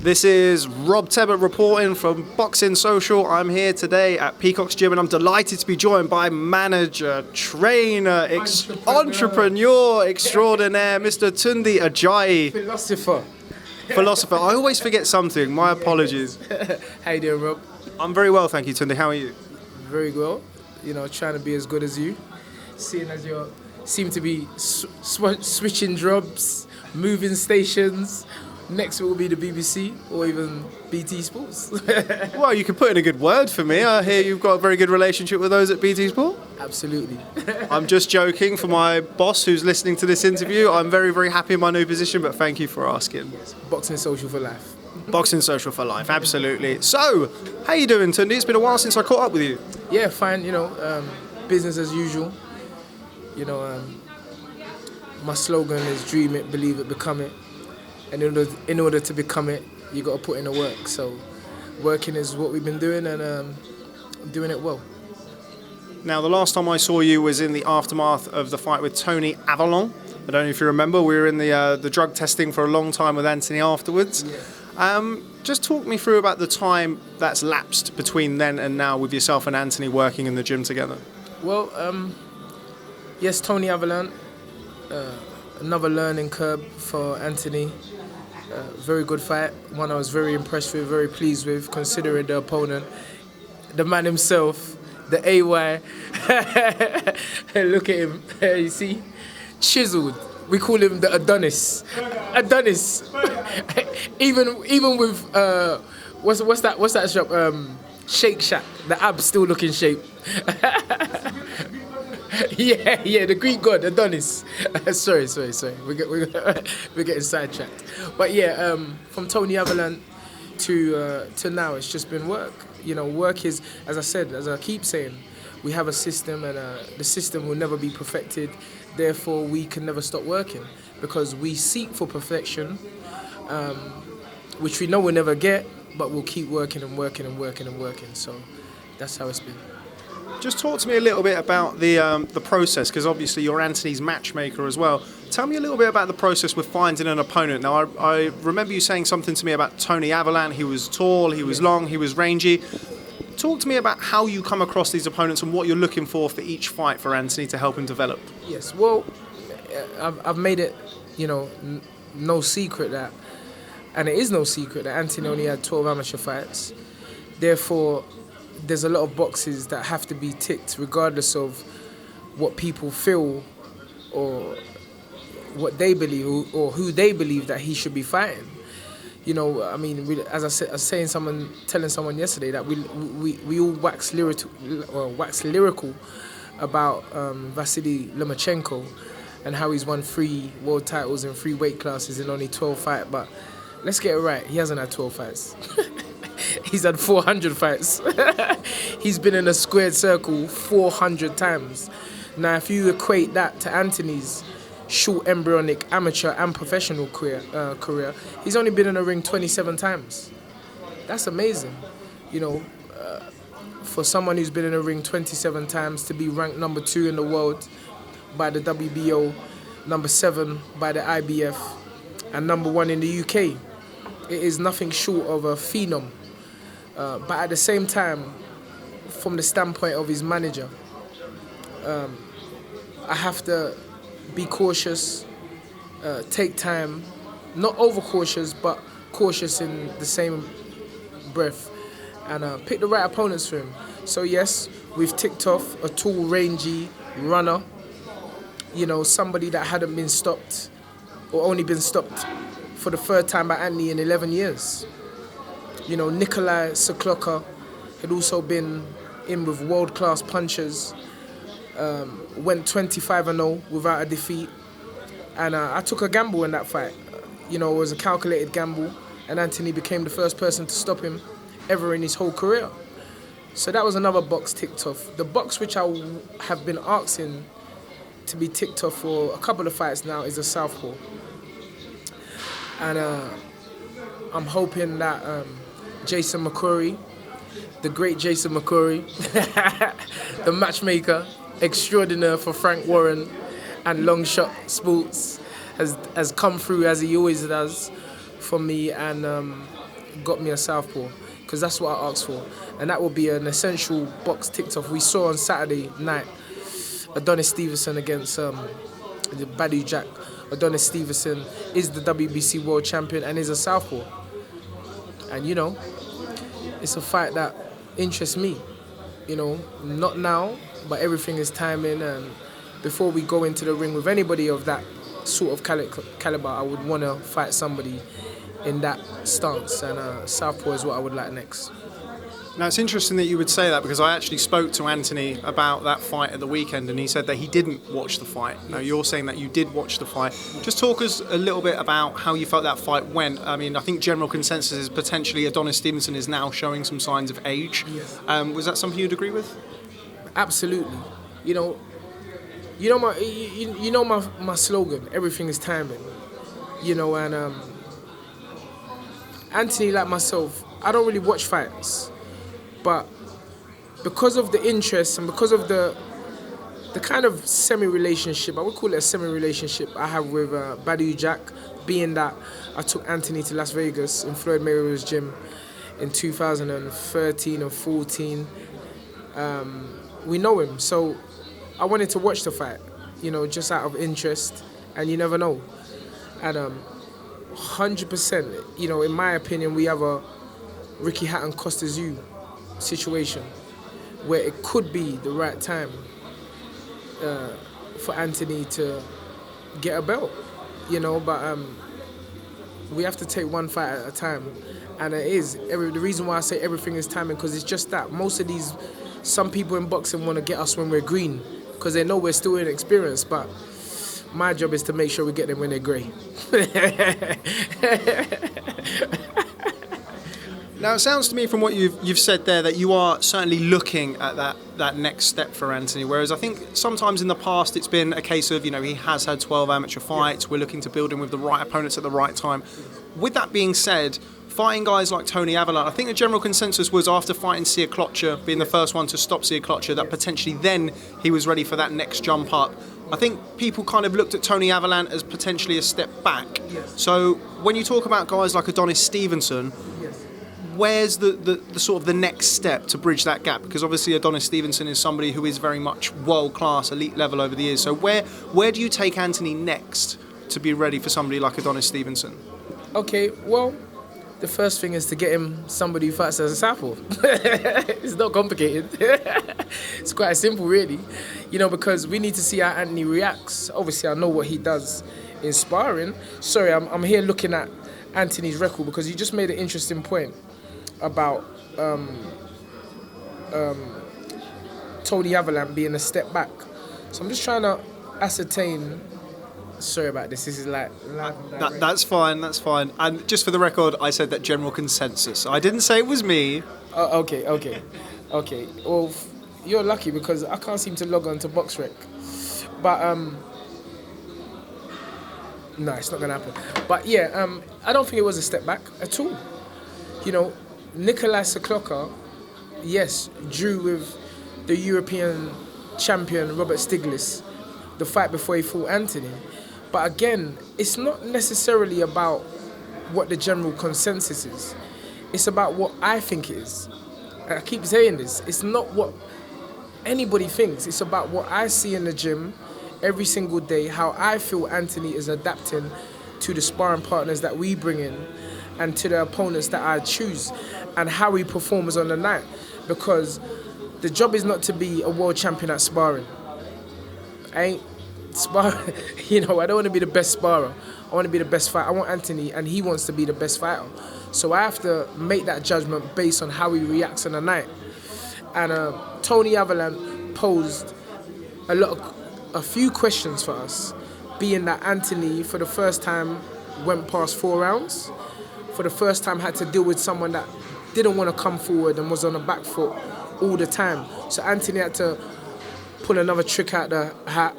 This is Rob Tebbutt reporting from Boxing Social. I'm here today at Peacock's gym and I'm delighted to be joined by manager, trainer, entrepreneur extraordinaire, Mr. Tunde Ajayi. Philosopher. I always forget something. My apologies. How you doing, Rob? I'm very well, thank you, Tunde. How are you? Very well. You know, trying to be as good as you. Seeing as you seem to be switching jobs, moving stations. Next will be the BBC or even BT Sports. Well, you can put in a good word for me. I hear you've got a very good relationship with those at BT Sport. Absolutely. I'm just joking for my boss who's listening to this interview. I'm very, very happy in my new position, but thank you for asking. Yes, Boxing Social for life. Boxing Social for life, absolutely. So, how you doing, Tunde? It's been a while since I caught up with you. Yeah, fine. You know, business as usual. You know, my slogan is dream it, believe it, become it. And in order to become it, you got to put in the work. So working is what we've been doing and doing it well. Now, the last time I saw you was in the aftermath of the fight with Tony Ajayi. I don't know if you remember, we were in the drug testing for a long time with Anthony afterwards. Yeah. Just talk me through about the time that's lapsed between then and now with yourself and Anthony working in the gym together. Well, yes, Tony Ajayi, another learning curve for Anthony. Very good fight, one I was very impressed with, very pleased with, considering the opponent, the man himself, the AY. Look at him, you see, chiseled. We call him the Adonis. even with what's that shop? Shake Shack. The abs still look in shape. Yeah, the Greek god Adonis. Sorry. We're getting sidetracked. But yeah, from Tony Ajayi to now, it's just been work. You know, work is, as I keep saying, we have a system, and the system will never be perfected. Therefore, we can never stop working because we seek for perfection, which we know we'll never get, but we'll keep working and working and working and working. So that's how it's been. Just talk to me a little bit about the process, because obviously you're Anthony's matchmaker as well. Tell me a little bit about the process with finding an opponent. Now, I remember you saying something to me about Tony Ajayi. He was tall, he was long, he was rangy. Talk to me about how you come across these opponents and what you're looking for each fight for Anthony to help him develop. Yes, well, I've made it, you know, no secret that, and it is no secret that Anthony only had 12 amateur fights. Therefore, there's a lot of boxes that have to be ticked regardless of what people feel or what they believe or who they believe that he should be fighting. You know, I mean, as I was telling someone yesterday that we all wax lyrical about Vasily Lomachenko and how he's won 3 world titles in 3 weight classes in only 12 fights. But let's get it right, he hasn't had 12 fights. He's had 400 fights. He's been in a squared circle 400 times. Now, if you equate that to Anthony's short embryonic amateur and professional career, he's only been in a ring 27 times. That's amazing. You know, for someone who's been in a ring 27 times to be ranked number 2 in the world by the WBO, number 7 by the IBF, and number 1 in the UK, it is nothing short of a phenom. But at the same time, from the standpoint of his manager, I have to be cautious, take time, not overcautious, but cautious in the same breath, and pick the right opponents for him. So yes, we've ticked off a tall, rangy runner, you know, somebody that hadn't been stopped or only been stopped for the 3rd time by Anthony in 11 years. You know, Nikolai Sokloka had also been in with world-class punchers, went 25-0 without a defeat, and I took a gamble in that fight. You know, it was a calculated gamble, and Anthony became the first person to stop him ever in his whole career. So that was another box ticked off. The box which I have been asking to be ticked off for a couple of fights now is a southpaw. And I'm hoping that Jason McCurry, the great Jason McCurry, the matchmaker extraordinaire for Frank Warren and Long Shot Sports, has come through as he always does for me, and got me a southpaw, because that's what I asked for, and that will be an essential box ticked off. We saw on Saturday night Adonis Stevenson against the Badu Jack. Adonis Stevenson is the WBC world champion and is a southpaw, and it's a fight that interests me. Not now, but everything is timing, and before we go into the ring with anybody of that sort of caliber, I would want to fight somebody in that stance, and southpaw is what I would like next. Now, it's interesting that you would say that, because I actually spoke to Anthony about that fight at the weekend, and he said that he didn't watch the fight. Now, you're saying that you did watch the fight. Just talk us a little bit about how you felt that fight went. I mean, I think general consensus is potentially Adonis Stevenson is now showing some signs of age. Yes. Was that something you'd agree with? Absolutely. My slogan, everything is timing. And Anthony, like myself, I don't really watch fights. But because of the interest and because of the kind of semi-relationship, I would call it a semi-relationship I have with Badu Jack, being that I took Anthony to Las Vegas in Floyd Mayweather's gym in 2013 or 14. We know him, so I wanted to watch the fight, just out of interest, and you never know. And 100%, in my opinion, we have a Ricky Hatton Costa Zoo situation where it could be the right time for Anthony to get a belt, but we have to take one fight at a time, and it is. The reason why I say everything is timing, because it's just that some people in boxing want to get us when we're green, because they know we're still inexperienced, but my job is to make sure we get them when they're grey. Now, it sounds to me from what you've said there that you are certainly looking at that next step for Anthony, whereas I think sometimes in the past it's been a case of, he has had 12 amateur fights, we're looking to build him with the right opponents at the right time. With that being said, fighting guys like Tony Ajayi, I think the general consensus was after fighting Siaklocha, being the first one to stop Siaklocha, that potentially then he was ready for that next jump up. I think people kind of looked at Tony Ajayi as potentially a step back. Yes. So when you talk about guys like Adonis Stevenson, where's the sort of the next step to bridge that gap? Because obviously Adonis Stevenson is somebody who is very much world-class, elite level over the years. So where do you take Anthony next to be ready for somebody like Adonis Stevenson? Okay, well, the first thing is to get him somebody who fights as a southpaw. It's not complicated. It's quite simple, really. Because we need to see how Anthony reacts. Obviously, I know what he does in sparring. Sorry, I'm here looking at Anthony's record, because you just made an interesting point about Tony Ajayi being a step back. So I'm just trying to ascertain. Sorry about this. This is like live and direct. That's fine. And just for the record, I said that general consensus. I didn't say it was me. Okay. Well, you're lucky, because I can't seem to log on to BoxRec. But no, it's not gonna happen. But yeah, I don't think it was a step back at all. Nikolai Siaklocha, yes, drew with the European champion Robert Stiglitz the fight before he fought Anthony. But again, it's not necessarily about what the general consensus is. It's about what I think it is. I keep saying this. It's not what anybody thinks. It's about what I see in the gym every single day, how I feel Anthony is adapting to the sparring partners that we bring in and to the opponents that I choose, and how he performs on the night. Because the job is not to be a world champion at sparring. I ain't sparring, I don't want to be the best sparrer. I want to be the best fighter. I want Anthony, and he wants to be the best fighter. So I have to make that judgment based on how he reacts on the night. And Tony Ajayi posed a few questions for us, being that Anthony, for the first time, went past 4 rounds. For the first time, had to deal with someone that didn't want to come forward and was on the back foot all the time. So Anthony had to pull another trick out the hat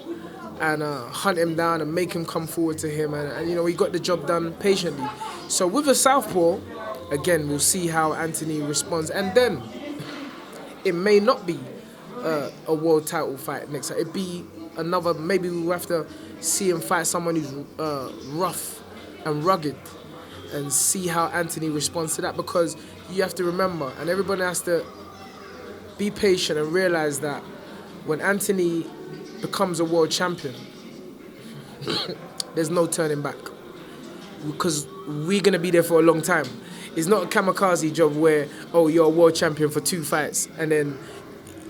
and hunt him down and make him come forward to him. And he got the job done patiently. So with a southpaw, again, we'll see how Anthony responds. And then it may not be a world title fight next time. It'd be another, maybe we'll have to see him fight someone who's rough and rugged. and see how Anthony responds to that, because you have to remember, and everybody has to be patient and realize that when Anthony becomes a world champion, there's no turning back, because we're going to be there for a long time. It's not a kamikaze job where, oh, you're a world champion for 2 fights and then,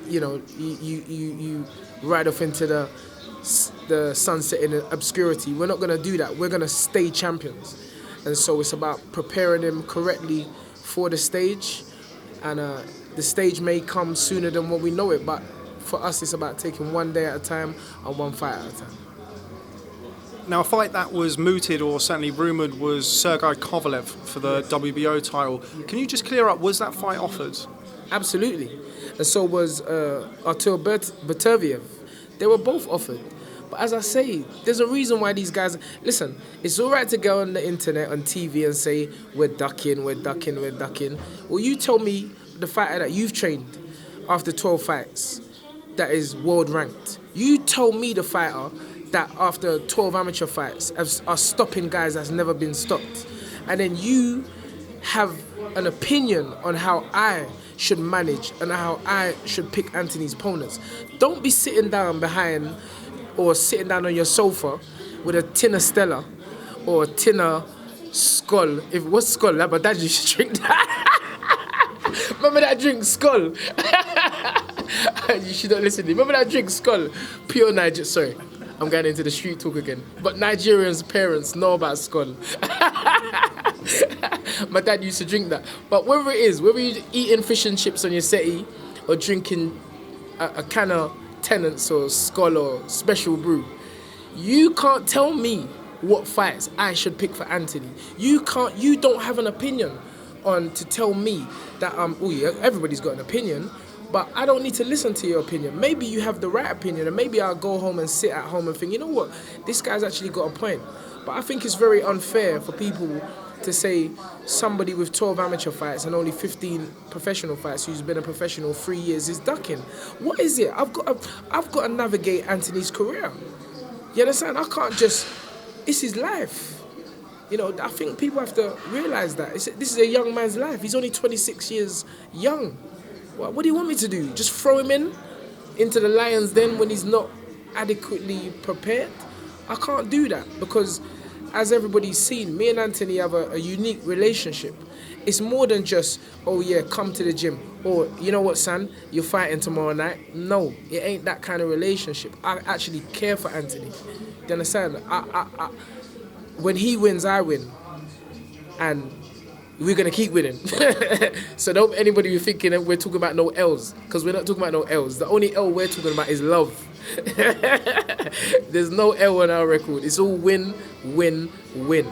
you know, you ride off into the sunset in obscurity. We're not going to do that. We're going to stay champions. And so it's about preparing them correctly for the stage. And the stage may come sooner than what we know it, but for us it's about taking one day at a time and one fight at a time. Now, a fight that was mooted or certainly rumoured was Sergey Kovalev for the WBO title. Can you just clear up, was that fight offered? Absolutely. And so was Artur Beterbiev. They were both offered. But as I say, there's a reason why these guys... Listen, it's all right to go on the internet, on TV and say, we're ducking. Well, you tell me the fighter that you've trained after 12 fights that is world ranked. You tell me the fighter that after 12 amateur fights are stopping guys that's never been stopped. And then you have an opinion on how I should manage and how I should pick Anthony's opponents. Don't be sitting down behind or sitting down on your sofa with a tin of Stella or a tin of Skull. What's Skull? Like my dad used to drink that. Remember that drink, Skull? You should not listen to me. Remember that drink, Skull? Pure Niger. Sorry, I'm going into the street talk again. But Nigerians' parents know about Skull. My dad used to drink that. But whether you're eating fish and chips on your settee or drinking a can of Tennant's or Skull or Special Brew, you can't tell me what fights I should pick for Anthony. You don't have an opinion on to tell me that everybody's got an opinion, but I don't need to listen to your opinion. Maybe you have the right opinion, and maybe I'll go home and sit at home and think, you know what, this guy's actually got a point. But I think it's very unfair for people to say somebody with 12 amateur fights and only 15 professional fights who's been a professional 3 years is ducking. What is it? I've got to navigate Anthony's career. You understand? I can't just... It's his life. You know, I think people have to realise that. This is a young man's life. He's only 26 years young. What do you want me to do? Just throw him into the lion's den when he's not adequately prepared? I can't do that because, as everybody's seen, me and Anthony have a unique relationship. It's more than just, oh yeah, come to the gym. Or, you know what, son, you're fighting tomorrow night. No, it ain't that kind of relationship. I actually care for Anthony. Do you understand? When he wins, I win. And we're going to keep winning. So don't anybody be thinking that we're talking about no L's, because we're not talking about no L's. The only L we're talking about is love. There's no L on our record. It's all win, win, win.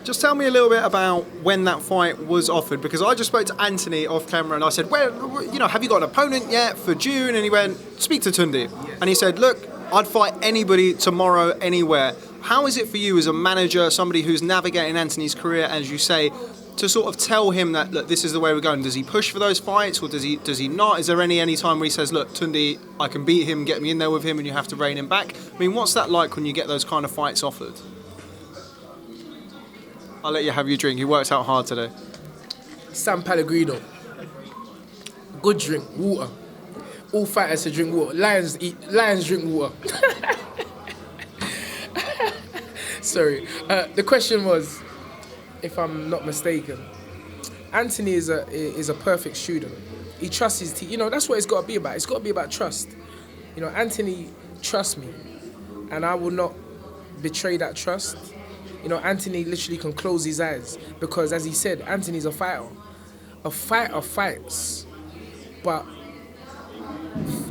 Just tell me a little bit about when that fight was offered, because I just spoke to Anthony off camera and I said, well, you know, have you got an opponent yet for June? And he went, speak to Tunde. Yes. And he said, look, I'd fight anybody tomorrow, anywhere. How is it for you as a manager, somebody who's navigating Anthony's career, as you say, to sort of tell him that, look, this is the way we're going? Does he push for those fights or does he not? Is there any time where he says, look, Tunde, I can beat him, get me in there with him and you have to rein him back? I mean, what's that like when you get those kind of fights offered? I'll let you have your drink. You worked out hard today. San Pellegrino. Good drink, water. All fighters to drink water. Lions drink water. Sorry. The question was, if I'm not mistaken, Anthony is a perfect student. He trusts his team. You know, that's what it's got to be about. It's got to be about trust. You know, Anthony trusts me, and I will not betray that trust. You know, Anthony literally can close his eyes because, as he said, Anthony's a fighter. A fighter fights. But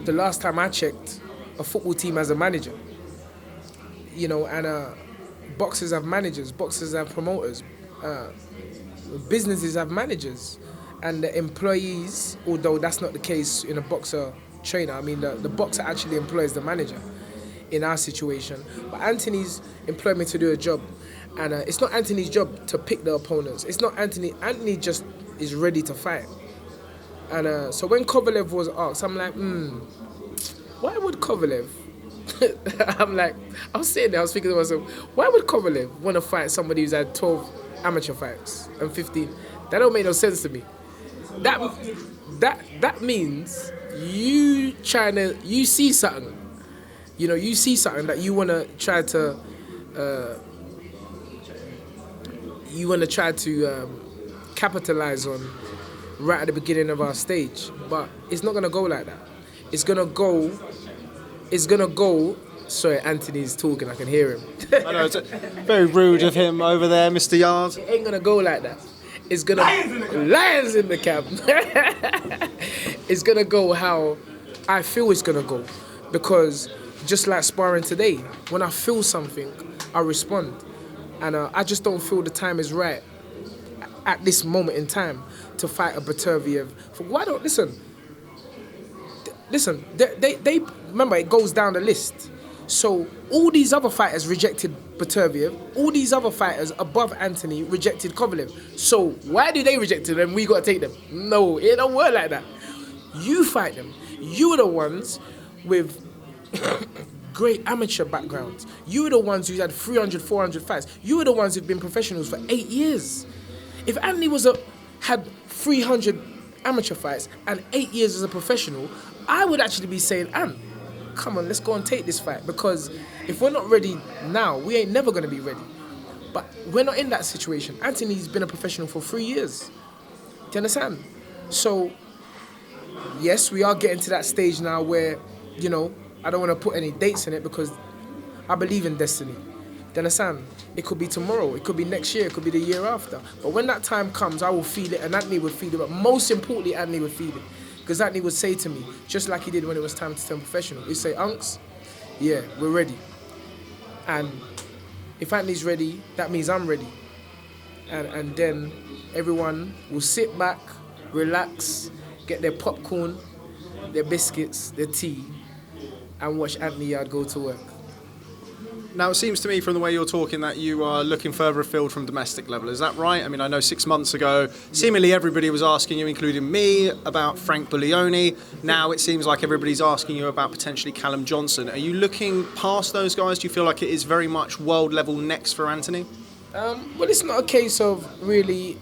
the last time I checked, a football team has a manager. You know, and boxers have managers, boxers have promoters, businesses have managers. And the employees, although that's not the case in a boxer trainer, I mean, the boxer actually employs the manager in our situation. But Anthony's employed me to do a job. And it's not Anthony's job to pick the opponents. It's not Anthony. Anthony just is ready to fight. And so when Kovalev was asked, I'm like, why would Kovalev I'm like, I was sitting there, I was thinking to myself, why would Kovalev want to fight somebody who's had 12 amateur fights and 15? That don't make no sense to me. That means you see something. You see something that you want to try to capitalize on right at the beginning of our stage. But it's not gonna go like that. It's gonna go. Sorry, Anthony's talking. I can hear him. I know, it's very rude of him over there, Mr. Yarde. It ain't gonna go like that. It's gonna lions in the camp. It's gonna go how I feel it's gonna go, because just like sparring today, when I feel something, I respond, and I just don't feel the time is right at this moment in time to fight a Beterbiev. Why don't listen? They remember, it goes down the list. So all these other fighters rejected Beterbiev. All these other fighters above Anthony rejected Kovalev. So why do they reject them and we got to take them? No, it don't work like that. You fight them. You are the ones with great amateur backgrounds. You are the ones who's had 300, 400 fights. You are the ones who've been professionals for 8 years. If Anthony had 300 amateur fights and 8 years as a professional, I would actually be saying, come on, let's go and take this fight, because if we're not ready now, we ain't never going to be ready. But we're not in that situation. Anthony's been a professional for 3 years. Do you understand? So, yes, we are getting to that stage now where, I don't want to put any dates in it because I believe in destiny. Do you understand? It could be tomorrow, it could be next year, it could be the year after. But when that time comes, I will feel it, and Anthony will feel it. But most importantly, Anthony will feel it. Because Anthony would say to me, just like he did when it was time to turn professional, he'd say, Unks, yeah, we're ready. And if Anthony's ready, that means I'm ready. And then everyone will sit back, relax, get their popcorn, their biscuits, their tea, and watch Anthony Yarde go to work. Now, it seems to me from the way you're talking that you are looking further afield from domestic level. Is that right? I mean, I know 6 months ago, seemingly everybody was asking you, including me, about Frank Buglioni. Now it seems like everybody's asking you about potentially Callum Johnson. Are you looking past those guys? Do you feel like it is very much world level next for Anthony? Well, it's not a case of really,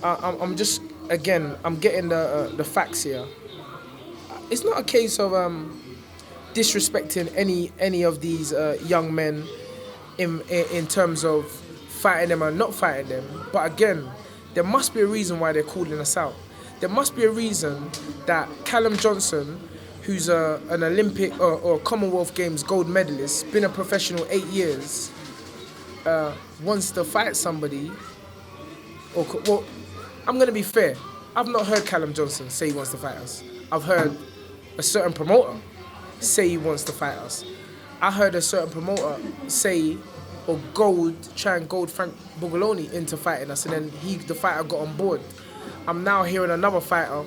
I'm just, again, I'm getting the facts here. It's not a case of disrespecting any of these young men in terms of fighting them or not fighting them. But again, there must be a reason why they're calling us out. There must be a reason that Callum Johnson, who's an Olympic or Commonwealth Games gold medalist, been a professional 8 years, wants to fight somebody. Well, I'm going to be fair. I've not heard Callum Johnson say he wants to fight us. I've heard a certain promoter say he wants to fight us. I heard a certain promoter say or try and gold Frank Buglioni into fighting us, and then the fighter got on board. I'm now hearing another fighter,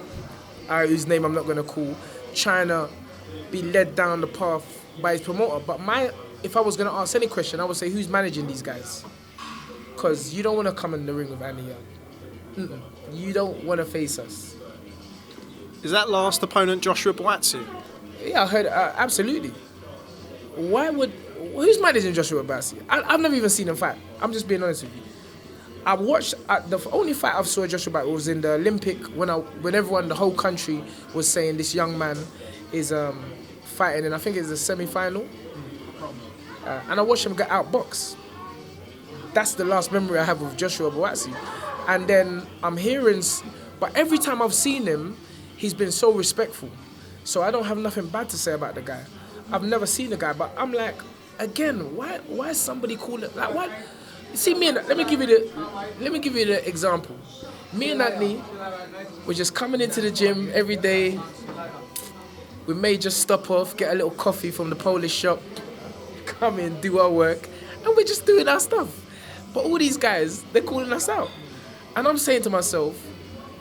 whose name I'm not going to call, trying to be led down the path by his promoter. But if I was going to ask any question, I would say, who's managing these guys? Because you don't want to come in the ring with Anthony Yarde. You don't want to face us. Is that last opponent Joshua Buatsi? Yeah, I heard, absolutely. Who's managing Joshua Buatsi? I've never even seen him fight. I'm just being honest with you. I watched, the only fight I saw Joshua Buatsi was in the Olympic, when everyone, the whole country was saying this young man is fighting, and I think it's a semi-final. And I watched him get outboxed. That's the last memory I have of Joshua Buatsi. And then I'm hearing, but every time I've seen him, he's been so respectful. So I don't have nothing bad to say about the guy. I've never seen the guy, but I'm like, again, why is somebody calling it like what? See, let me give you the example. Me and Anthony were just coming into the gym every day. We may just stop off, get a little coffee from the Polish shop, come in, do our work, and we're just doing our stuff. But all these guys, they're calling us out. And I'm saying to myself,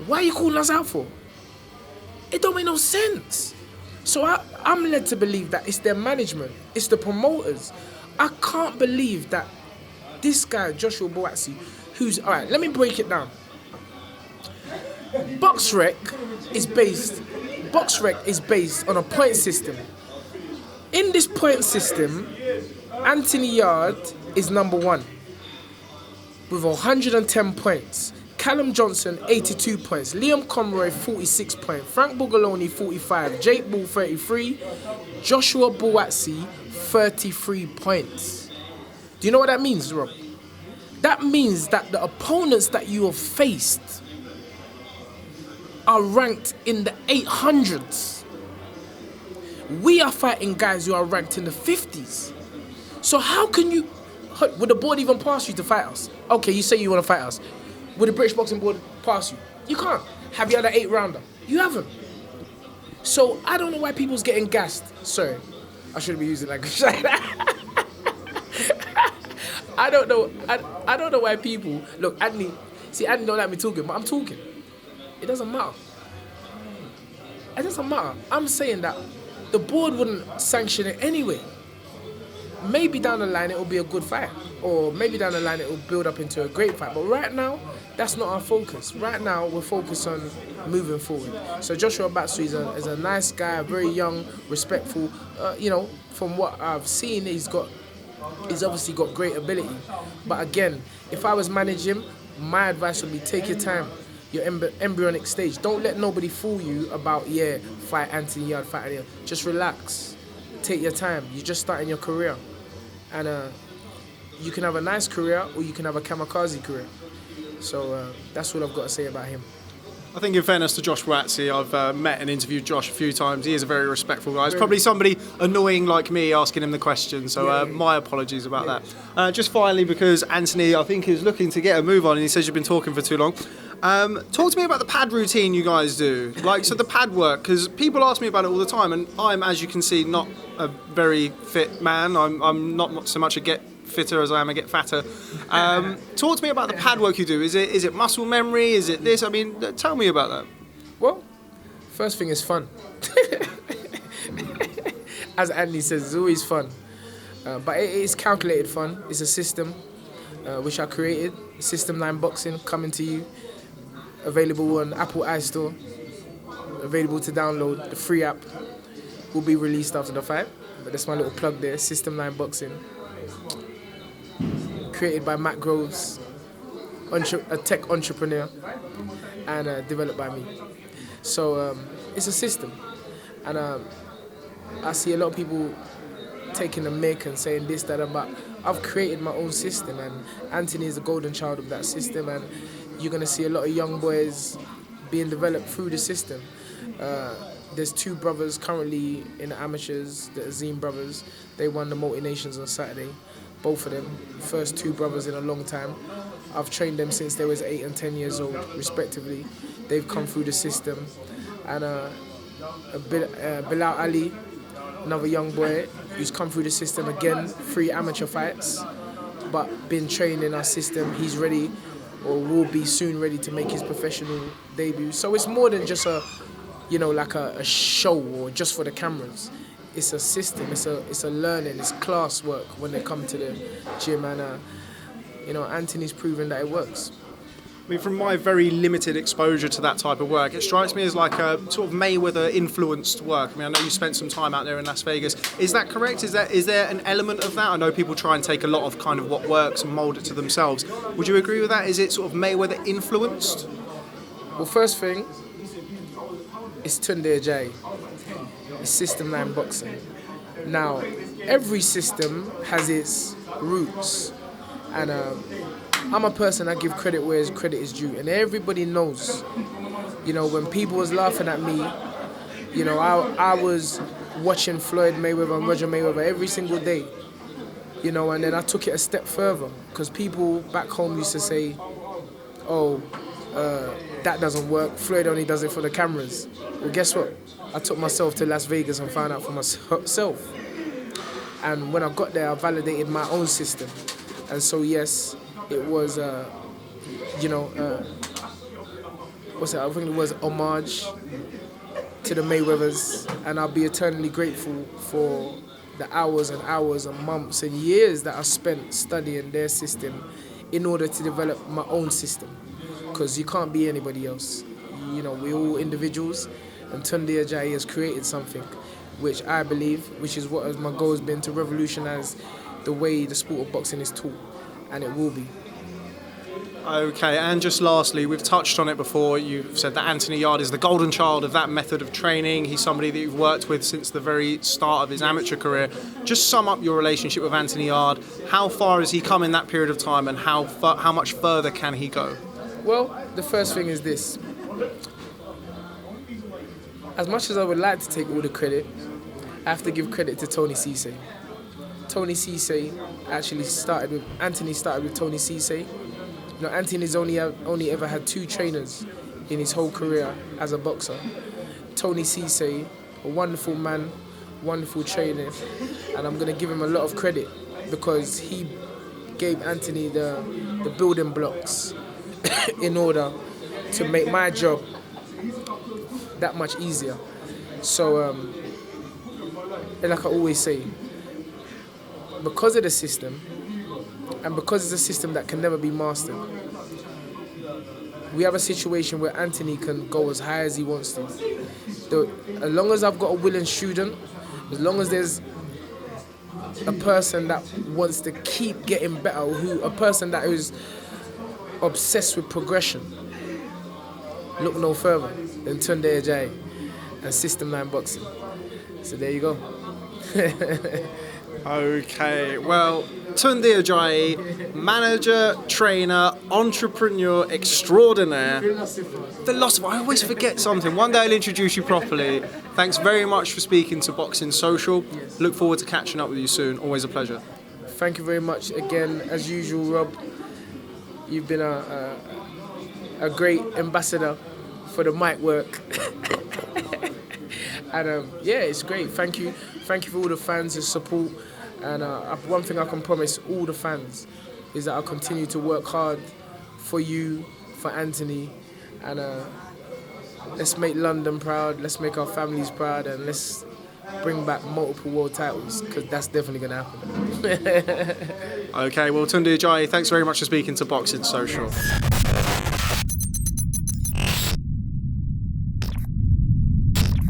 why are you calling us out for? It don't make no sense. So I'm led to believe that it's their management, it's the promoters. I can't believe that this guy, Joshua Buatsi, all right, let me break it down. BoxRec is based on a point system. In this point system, Anthony Yarde is number 1 with 110 points. Callum Johnson, 82 points. Liam Conroy, 46 points. Frank Bugaloni, 45. Jake Ball, 33. Joshua Buatsi, 33 points. Do you know what that means, Rob? That means that the opponents that you have faced are ranked in the 800s. We are fighting guys who are ranked in the 50s. So how can you... Would the board even pass you to fight us? Okay, you say you want to fight us. Would the British Boxing Board pass you? You can't. Have you had an 8-rounder? You haven't. So I don't know why people's getting gassed. Sorry, I shouldn't be using language like that. I don't know. I don't know why people look. Anthony don't like me talking, but I'm talking. It doesn't matter. It doesn't matter. I'm saying that the board wouldn't sanction it anyway. Maybe down the line it will be a good fight, or maybe down the line it will build up into a great fight. But right now, that's not our focus. Right now, we're focused on moving forward. So Joshua Buatsi is a nice guy, very young, respectful. From what I've seen, he's obviously got great ability. But again, if I was managing him, my advice would be take your time. Your embryonic stage. Don't let nobody fool you about, fight Anthony Yarde, fight Anthony Yarde. Just relax. Take your time. You're just starting your career. And you can have a nice career or you can have a kamikaze career. So that's what I've got to say about him. I think in fairness to Josh Buatsi, I've met and interviewed Josh a few times. He is a very respectful guy. It's probably somebody annoying like me asking him the question, so my apologies about that. Just finally, because Anthony, I think, is looking to get a move on and he says you've been talking for too long. Talk to me about the pad routine you guys do. So the pad work, because people ask me about it all the time, and I'm, as you can see, not a very fit man. I'm not so much a get fitter as I am a get fatter. Talk to me about the pad work you do. Is it muscle memory? Is it this? I mean, tell me about that. Well, first thing is fun. As Andy says, it's always fun. But it is calculated fun. It's a system which I created. System 9 Boxing, coming to you. Available on Apple iStore. Available to download. The free app will be released after the fight. But that's my little plug there. System 9 Boxing. Created by Matt Groves, a tech entrepreneur, and developed by me. So it's a system. And I see a lot of people taking the mick and saying this, that, and but I've created my own system, and Anthony is the golden child of that system, and you're going to see a lot of young boys being developed through the system. There's 2 brothers currently in the amateurs, the Azim brothers. They won the Multi-Nations on Saturday, both of them. First 2 brothers in a long time. I've trained them since they was 8 and 10 years old, respectively. They've come through the system. And Bilal Ali, another young boy who's come through the system again, 3 amateur fights, but been trained in our system. He's ready, or will be soon ready to make his professional debut. So it's more than just a show or just for the cameras. It's a system. It's a learning. It's class work when they come to the gym, and Anthony's proven that it works. I mean, from my very limited exposure to that type of work, it strikes me as like a sort of Mayweather-influenced work. I mean, I know you spent some time out there in Las Vegas. Is that correct? Is there an element of that? I know people try and take a lot of kind of what works and mould it to themselves. Would you agree with that? Is it sort of Mayweather-influenced? Well, first thing, it's Tunde Ajayi. It's System 9 Boxing. Now, every system has its roots. And I'm a person that give credit where credit is due. And everybody knows, when people was laughing at me, I was watching Floyd Mayweather and Roger Mayweather every single day. And then I took it a step further. Because people back home used to say, that doesn't work. Floyd only does it for the cameras. Well, guess what? I took myself to Las Vegas and found out for myself. And when I got there, I validated my own system. And so, yes, it was, I think it was homage to the Mayweathers. And I'll be eternally grateful for the hours and hours and months and years that I spent studying their system in order to develop my own system. Because you can't be anybody else. We're all individuals, and Tunde Ajayi has created something which I believe, which is what my goal has been, to revolutionise the way the sport of boxing is taught, and it will be. Okay, and just lastly, we've touched on it before. You've said that Anthony Yarde is the golden child of that method of training. He's somebody that you've worked with since the very start of his amateur career. Just sum up your relationship with Anthony Yarde. How far has he come in that period of time, and how much further can he go? Well, the first thing is this. As much as I would like to take all the credit, I have to give credit to Tony Cisse. Tony Cisse actually Anthony started with Tony Cisse. You know, Anthony's only ever had 2 trainers in his whole career as a boxer. Tony Cisse, a wonderful man, wonderful trainer, and I'm going to give him a lot of credit because he gave Anthony the building blocks in order to make my job that much easier. So, like I always say, because of the system, and because it's a system that can never be mastered, we have a situation where Anthony can go as high as he wants to. As long as I've got a willing student, as long as there's a person that wants to keep getting better, a person that is obsessed with progression, look no further than Tunde Ajayi and System 9 Boxing. So there you go. Okay, well, Tunde Ajayi, manager, trainer, entrepreneur extraordinaire. Philosopher. I always forget something. One day I'll introduce you properly. Thanks very much for speaking to Boxing Social. Look forward to catching up with you soon. Always a pleasure. Thank you very much again, as usual, Rob. You've been a great ambassador for the mic work. And yeah, it's great. Thank you for all the fans and support. And one thing I can promise all the fans is that I'll continue to work hard for you, for Anthony, and let's make London proud, let's make our families proud, and let's bring back multiple world titles, because that's definitely going to happen. Okay, well, Tunde Ajayi, thanks very much for speaking to Boxing Social.